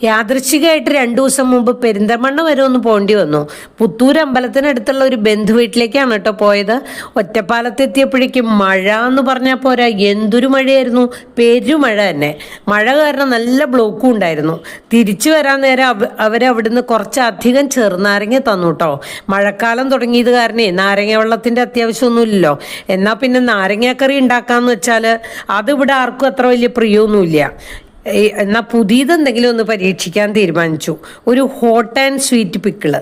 യാദൃശ്ചികമായിട്ട് 2 ദിവസം മുമ്പ് പെരിന്തൽമണ്ണ വരെ ഒന്ന് പോണ്ടി വന്നു. പുത്തൂർ അമ്പലത്തിനടുത്തുള്ള ഒരു ബന്ധു വീട്ടിലേക്കാണ് കേട്ടോ പോയത്. ഒറ്റപ്പാലത്തെത്തിയപ്പോഴേക്കും മഴ എന്ന് പറഞ്ഞാൽ പോരാ, എന്തൊരു മഴയായിരുന്നു, പെരുമഴ തന്നെ. മഴ കാരണം നല്ല ബ്ലോക്കും ഉണ്ടായിരുന്നു. തിരിച്ചു വരാൻ നേരം അവരവിടുന്ന് കുറച്ചധികം ചെറുനാരങ്ങ തന്നു കേട്ടോ. മഴക്കാലം തുടങ്ങിയത് കാരണേ നാരങ്ങ വെള്ളത്തിൻ്റെ അത്യാവശ്യമൊന്നുമില്ലല്ലോ. എന്നാൽ പിന്നെ നാരങ്ങാക്കറി ഉണ്ടാക്കാമെന്ന് വെച്ചാൽ അതിവിടെ ആർക്കും അത്ര വലിയ പ്രിയമൊന്നുമില്ല. എന്നാൽ പുതിയതെന്തെങ്കിലും ഒന്ന് പരീക്ഷിക്കാൻ തീരുമാനിച്ചു. ഒരു ഹോട്ട് ആൻഡ് സ്വീറ്റ് പിക്കിള്,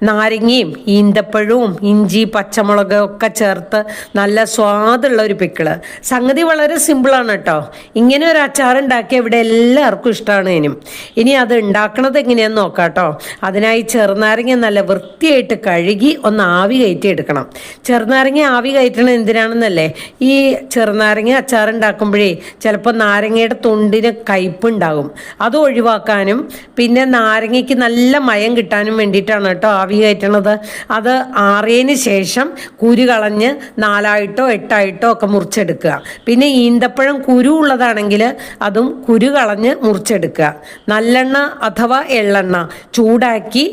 നാരങ്ങയും ഈന്തപ്പഴവും ഇഞ്ചി പച്ചമുളക് ഒക്കെ ചേർത്ത് നല്ല സ്വാദുള്ള ഒരു പിക്കിള്. സംഗതി വളരെ സിമ്പിളാണ് കേട്ടോ. ഇങ്ങനെ ഒരു അച്ചാർ ഉണ്ടാക്കിയ ഇവിടെ എല്ലാവർക്കും ഇഷ്ടമാണ്. ഇനി അത് ഉണ്ടാക്കണത് എങ്ങനെയാന്ന് നോക്കാം കേട്ടോ. അതിനായി ചെറുനാരങ്ങ നല്ല വൃത്തിയായിട്ട് കഴുകി ഒന്ന് ആവി കയറ്റി എടുക്കണം. ചെറുനാരങ്ങ ആവി കയറ്റണം എന്തിനാണെന്നല്ലേ, ഈ ചെറുനാരങ്ങ അച്ചാർ ഉണ്ടാക്കുമ്പോഴേ ചിലപ്പോൾ നാരങ്ങയുടെ തൊണ്ടിന് കയ്പുണ്ടാകും. അത് ഒഴിവാക്കാനും പിന്നെ നാരങ്ങയ്ക്ക് നല്ല മയം കിട്ടാനും വേണ്ടിയിട്ടാണ് കേട്ടോ ആവി കയറ്റണത്. അത് ആറിയതിന് ശേഷം കുരു കളഞ്ഞ് 4ആയിട്ടോ 8ആയിട്ടോ ഒക്കെ മുറിച്ചെടുക്കുക. പിന്നെ ഈന്തപ്പഴം കുരു ഉള്ളതാണെങ്കിൽ അതും കുരു കളഞ്ഞ് മുറിച്ചെടുക്കുക. നല്ലെണ്ണ അഥവാ എള്ളെണ്ണ ചൂടാക്കി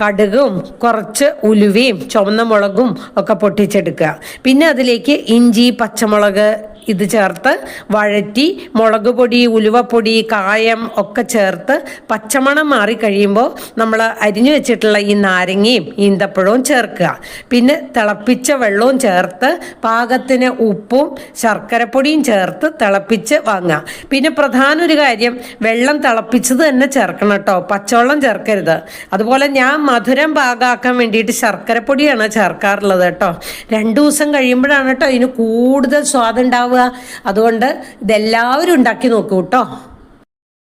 കടുകും കുറച്ച് ഉലുവയും ചുവന്ന മുളകും ഒക്കെ പൊട്ടിച്ചെടുക്കുക. പിന്നെ അതിലേക്ക് ഇഞ്ചി പച്ചമുളക് ഇത് ചേർത്ത് വഴറ്റി മുളക് പൊടി ഉലുവപ്പൊടി കായം ഒക്കെ ചേർത്ത് പച്ചമണം മാറി കഴിയുമ്പോൾ നമ്മൾ അരിഞ്ഞു വെച്ചിട്ടുള്ള ഈ നാരങ്ങയും ഈന്തപ്പഴവും ചേർക്കുക. പിന്നെ തിളപ്പിച്ച വെള്ളവും ചേർത്ത് പാകത്തിന് ഉപ്പും ശർക്കരപ്പൊടിയും ചേർത്ത് തിളപ്പിച്ച് വാങ്ങുക. പിന്നെ പ്രധാന ഒരു കാര്യം, വെള്ളം തിളപ്പിച്ചത് തന്നെ ചേർക്കണം കേട്ടോ, പച്ചവെള്ളം ചേർക്കരുത്. അതുപോലെ ഞാൻ മധുരം പാകാക്കാൻ വേണ്ടിയിട്ട് ശർക്കരപ്പൊടിയാണ് ചേർക്കാറുള്ളത് കേട്ടോ. 2 ദിവസം കഴിയുമ്പോഴാണ് കേട്ടോ ഇതിന് കൂടുതൽ സ്വാദുണ്ടാവുക. അതുകൊണ്ട് ഇതെല്ലാവരും ഉണ്ടാക്കി നോക്കൂ കേട്ടോ.